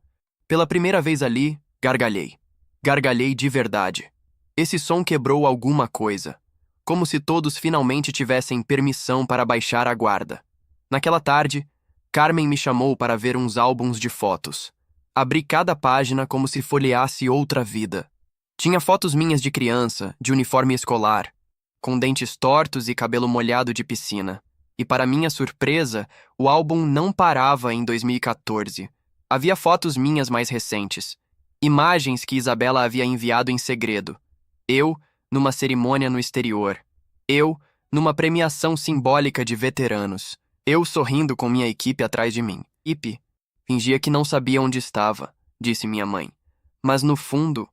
pela primeira vez ali, gargalhei. Gargalhei de verdade. Esse som quebrou alguma coisa. Como se todos finalmente tivessem permissão para baixar a guarda. Naquela tarde, Carmen me chamou para ver uns álbuns de fotos. Abri cada página como se folheasse outra vida. Tinha fotos minhas de criança, de uniforme escolar, com dentes tortos e cabelo molhado de piscina. E para minha surpresa, o álbum não parava em 2014. Havia fotos minhas mais recentes. Imagens que Isabela havia enviado em segredo. Eu, numa cerimônia no exterior. Eu, numa premiação simbólica de veteranos. Eu sorrindo com minha equipe atrás de mim. Ipe, fingia que não sabia onde estava, disse minha mãe. Mas no fundo,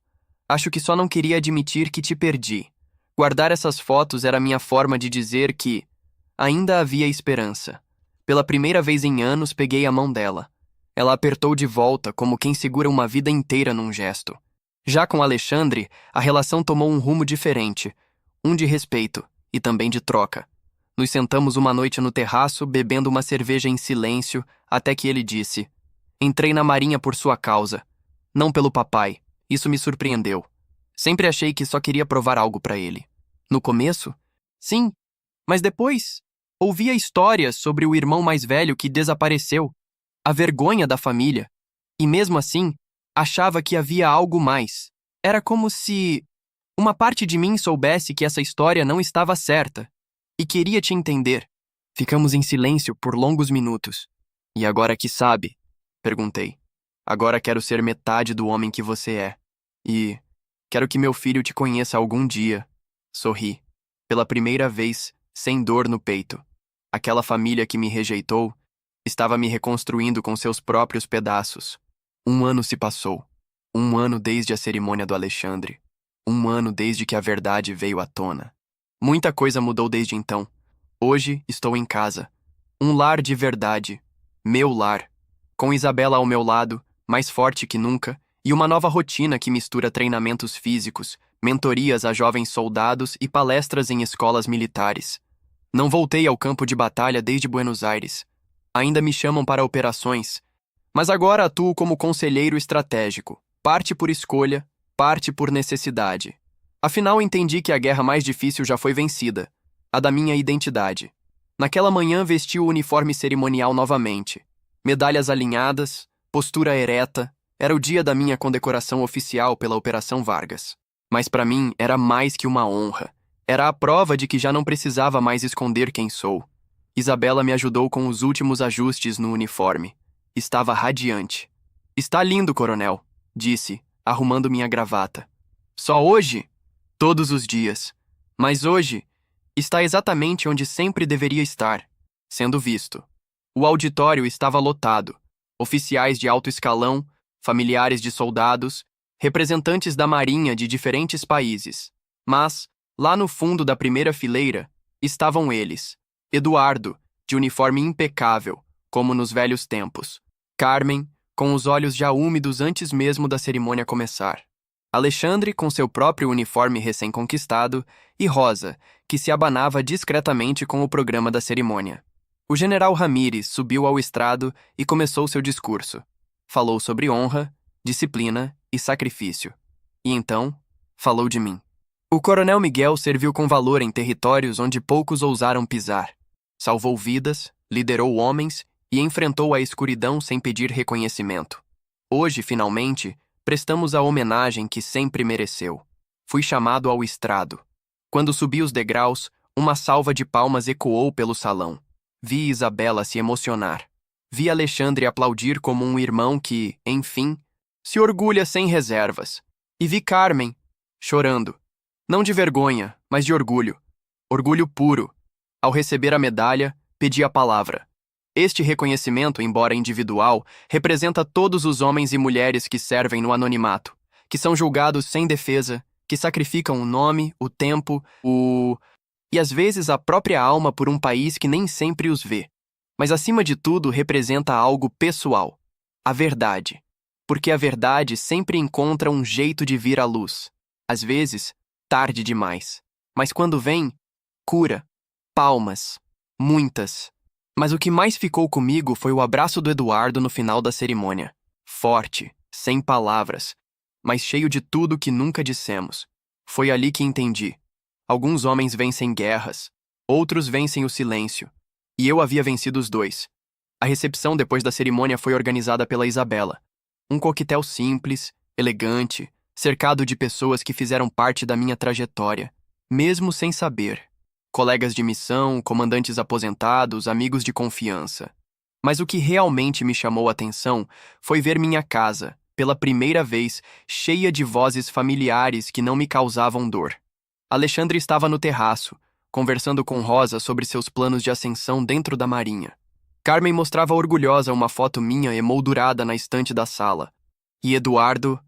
acho que só não queria admitir que te perdi. Guardar essas fotos era minha forma de dizer que ainda havia esperança. Pela primeira vez em anos, peguei a mão dela. Ela apertou de volta, como quem segura uma vida inteira num gesto. Já com Alexandre, a relação tomou um rumo diferente. Um de respeito e também de troca. Nos sentamos uma noite no terraço, bebendo uma cerveja em silêncio, até que ele disse: Entrei na Marinha por sua causa. Não pelo papai. Isso me surpreendeu. Sempre achei que só queria provar algo para ele. No começo? Sim, mas depois ouvia histórias sobre o irmão mais velho que desapareceu, a vergonha da família, e mesmo assim, achava que havia algo mais. Era como se uma parte de mim soubesse que essa história não estava certa e queria te entender. Ficamos em silêncio por longos minutos. E agora que sabe? Perguntei. Agora quero ser metade do homem que você é. E quero que meu filho te conheça algum dia. Sorri. Pela primeira vez, sem dor no peito. Aquela família que me rejeitou estava me reconstruindo com seus próprios pedaços. 1 ano se passou. 1 ano desde a cerimônia do Alexandre. 1 ano desde que a verdade veio à tona. Muita coisa mudou desde então. Hoje estou em casa. Um lar de verdade. Meu lar. Com Isabela ao meu lado, mais forte que nunca, e uma nova rotina que mistura treinamentos físicos, mentorias a jovens soldados e palestras em escolas militares. Não voltei ao campo de batalha desde Buenos Aires. Ainda me chamam para operações, mas agora atuo como conselheiro estratégico, parte por escolha, parte por necessidade. Afinal, entendi que a guerra mais difícil já foi vencida, a da minha identidade. Naquela manhã vesti o uniforme cerimonial novamente. Medalhas alinhadas, postura ereta, era o dia da minha condecoração oficial pela Operação Vargas. Mas para mim era mais que uma honra. Era a prova de que já não precisava mais esconder quem sou. Isabela me ajudou com os últimos ajustes no uniforme. Estava radiante. Está lindo, coronel, disse, arrumando minha gravata. Só hoje? Todos os dias. Mas hoje está exatamente onde sempre deveria estar, sendo visto. O auditório estava lotado. Oficiais de alto escalão, familiares de soldados, representantes da marinha de diferentes países. Mas, lá no fundo da primeira fileira, estavam eles. Eduardo, de uniforme impecável, como nos velhos tempos. Carmen, com os olhos já úmidos antes mesmo da cerimônia começar. Alexandre, com seu próprio uniforme recém-conquistado, e Rosa, que se abanava discretamente com o programa da cerimônia. O general Ramírez subiu ao estrado e começou seu discurso. Falou sobre honra, disciplina e sacrifício. E então, falou de mim. O coronel Miguel serviu com valor em territórios onde poucos ousaram pisar. Salvou vidas, liderou homens e enfrentou a escuridão sem pedir reconhecimento. Hoje, finalmente, prestamos a homenagem que sempre mereceu. Fui chamado ao estrado. Quando subi os degraus, uma salva de palmas ecoou pelo salão. Vi Isabela se emocionar. Vi Alexandre aplaudir como um irmão que, enfim, se orgulha sem reservas. E vi Carmen, chorando. Não de vergonha, mas de orgulho. Orgulho puro. Ao receber a medalha, pedi a palavra. Este reconhecimento, embora individual, representa todos os homens e mulheres que servem no anonimato, que são julgados sem defesa, que sacrificam o nome, o tempo, e às vezes a própria alma por um país que nem sempre os vê. Mas acima de tudo representa algo pessoal, a verdade. Porque a verdade sempre encontra um jeito de vir à luz. Às vezes, tarde demais. Mas quando vem, cura. Palmas. Muitas. Mas o que mais ficou comigo foi o abraço do Eduardo no final da cerimônia. Forte, sem palavras, mas cheio de tudo que nunca dissemos. Foi ali que entendi. Alguns homens vencem guerras, outros vencem o silêncio. E eu havia vencido os dois. A recepção depois da cerimônia foi organizada pela Isabela. Um coquetel simples, elegante, cercado de pessoas que fizeram parte da minha trajetória, mesmo sem saber. Colegas de missão, comandantes aposentados, amigos de confiança. Mas o que realmente me chamou a atenção foi ver minha casa, pela primeira vez, cheia de vozes familiares que não me causavam dor. Alexandre estava no terraço, conversando com Rosa sobre seus planos de ascensão dentro da marinha. Carmen mostrava orgulhosa uma foto minha emoldurada na estante da sala. E Eduardo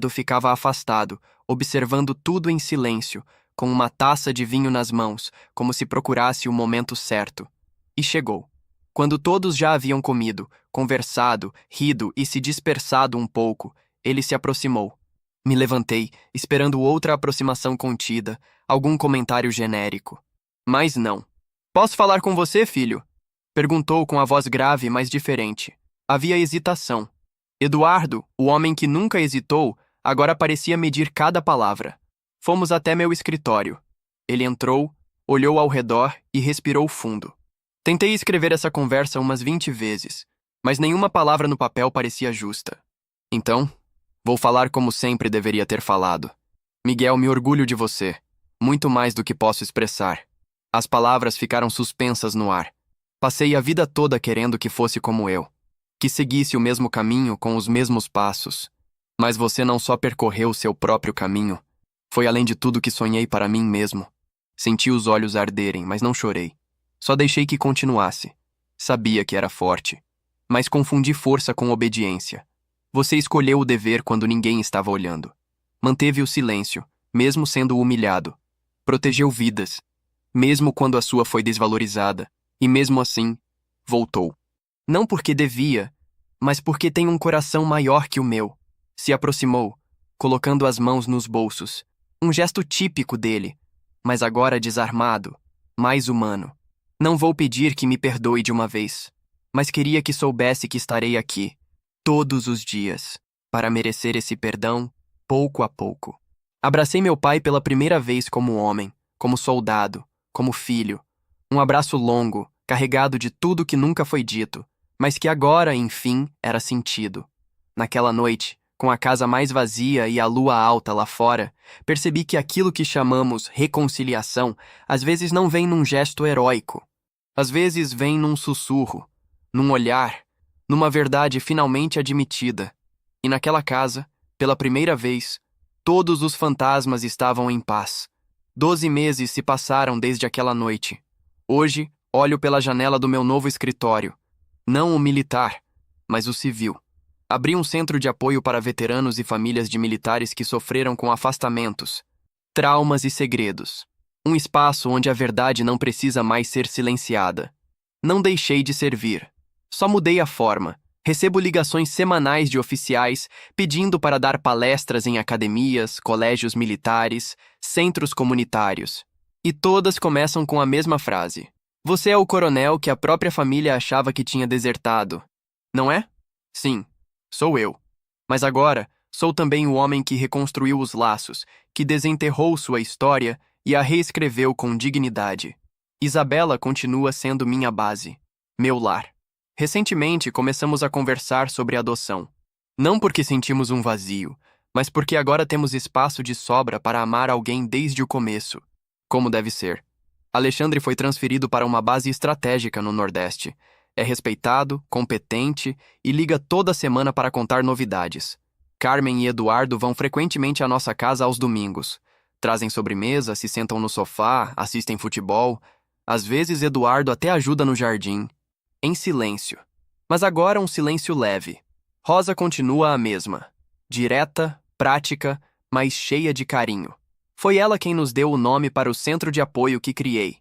ficava afastado, observando tudo em silêncio, com uma taça de vinho nas mãos, como se procurasse o momento certo. E chegou. Quando todos já haviam comido, conversado, rido e se dispersado um pouco, ele se aproximou. Me levantei, esperando outra aproximação contida, algum comentário genérico. Mas não. Posso falar com você, filho? Perguntou com a voz grave, mas diferente. Havia hesitação. Eduardo, o homem que nunca hesitou, agora parecia medir cada palavra. Fomos até meu escritório. Ele entrou, olhou ao redor e respirou fundo. Tentei escrever essa conversa umas 20 vezes, mas nenhuma palavra no papel parecia justa. Então, vou falar como sempre deveria ter falado. Miguel, me orgulho de você, muito mais do que posso expressar. As palavras ficaram suspensas no ar. Passei a vida toda querendo que fosse como eu, que seguisse o mesmo caminho com os mesmos passos. Mas você não só percorreu seu próprio caminho, Foi além de tudo que sonhei para mim mesmo. Senti os olhos arderem, mas não chorei. Só deixei que continuasse. Sabia que era forte, mas confundi força com obediência. Você escolheu o dever quando ninguém estava olhando. Manteve o silêncio, mesmo sendo humilhado. Protegeu vidas, mesmo quando a sua foi desvalorizada. E mesmo assim, voltou. Não porque devia, mas porque tem um coração maior que o meu. Se aproximou, colocando as mãos nos bolsos. Um gesto típico dele, mas agora desarmado, mais humano. Não vou pedir que me perdoe de uma vez, mas queria que soubesse que estarei aqui, todos os dias, para merecer esse perdão, pouco a pouco. Abracei meu pai pela primeira vez como homem, como soldado, como filho. Um abraço longo, carregado de tudo que nunca foi dito, mas que agora, enfim, era sentido. Naquela noite, com a casa mais vazia e a lua alta lá fora, percebi que aquilo que chamamos reconciliação às vezes não vem num gesto heróico. Às vezes vem num sussurro, num olhar, numa verdade finalmente admitida. E naquela casa, pela primeira vez, todos os fantasmas estavam em paz. 12 meses se passaram desde aquela noite. Hoje, olho pela janela do meu novo escritório. Não o militar, mas o civil. Abri um centro de apoio para veteranos e famílias de militares que sofreram com afastamentos, traumas e segredos. Um espaço onde a verdade não precisa mais ser silenciada. Não deixei de servir. Só mudei a forma. Recebo ligações semanais de oficiais pedindo para dar palestras em academias, colégios militares, centros comunitários. E todas começam com a mesma frase. Você é o coronel que a própria família achava que tinha desertado. Não é? Sim, sou eu. Mas agora, sou também o homem que reconstruiu os laços, que desenterrou sua história e a reescreveu com dignidade. Isabela continua sendo minha base, meu lar. Recentemente começamos a conversar sobre adoção. Não porque sentimos um vazio, mas porque agora temos espaço de sobra para amar alguém desde o começo, como deve ser. Alexandre foi transferido para uma base estratégica no Nordeste. É respeitado, competente e liga toda semana para contar novidades. Carmen e Eduardo vão frequentemente à nossa casa aos domingos. Trazem sobremesa, se sentam no sofá, assistem futebol. Às vezes Eduardo até ajuda no jardim. Em silêncio. Mas agora um silêncio leve. Rosa continua a mesma. Direta, prática, mas cheia de carinho. Foi ela quem nos deu o nome para o centro de apoio que criei.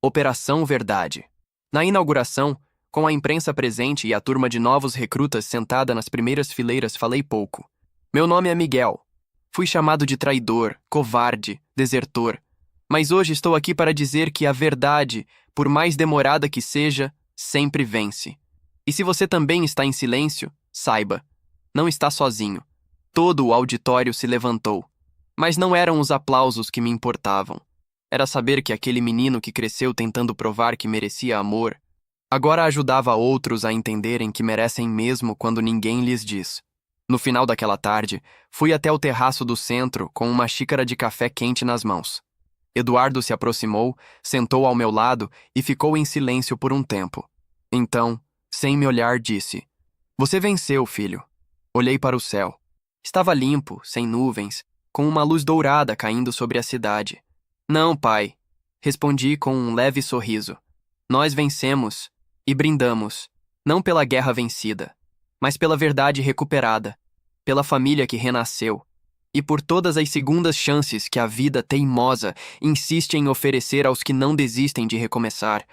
Operação Verdade. Na inauguração, com a imprensa presente e a turma de novos recrutas sentada nas primeiras fileiras, falei pouco. Meu nome é Miguel. Fui chamado de traidor, covarde, desertor. Mas hoje estou aqui para dizer que a verdade, por mais demorada que seja, sempre vence. E se você também está em silêncio, saiba, não está sozinho. Todo o auditório se levantou. Mas não eram os aplausos que me importavam. Era saber que aquele menino que cresceu tentando provar que merecia amor, agora ajudava outros a entenderem que merecem mesmo quando ninguém lhes diz. No final daquela tarde, fui até o terraço do centro com uma xícara de café quente nas mãos. Eduardo se aproximou, sentou ao meu lado e ficou em silêncio por um tempo. Então, sem me olhar, disse: Você venceu, filho. Olhei para o céu. Estava limpo, sem nuvens, com uma luz dourada caindo sobre a cidade. Não, pai. Respondi com um leve sorriso. Nós vencemos e brindamos, não pela guerra vencida, mas pela verdade recuperada, pela família que renasceu, e por todas as segundas chances que a vida teimosa insiste em oferecer aos que não desistem de recomeçar.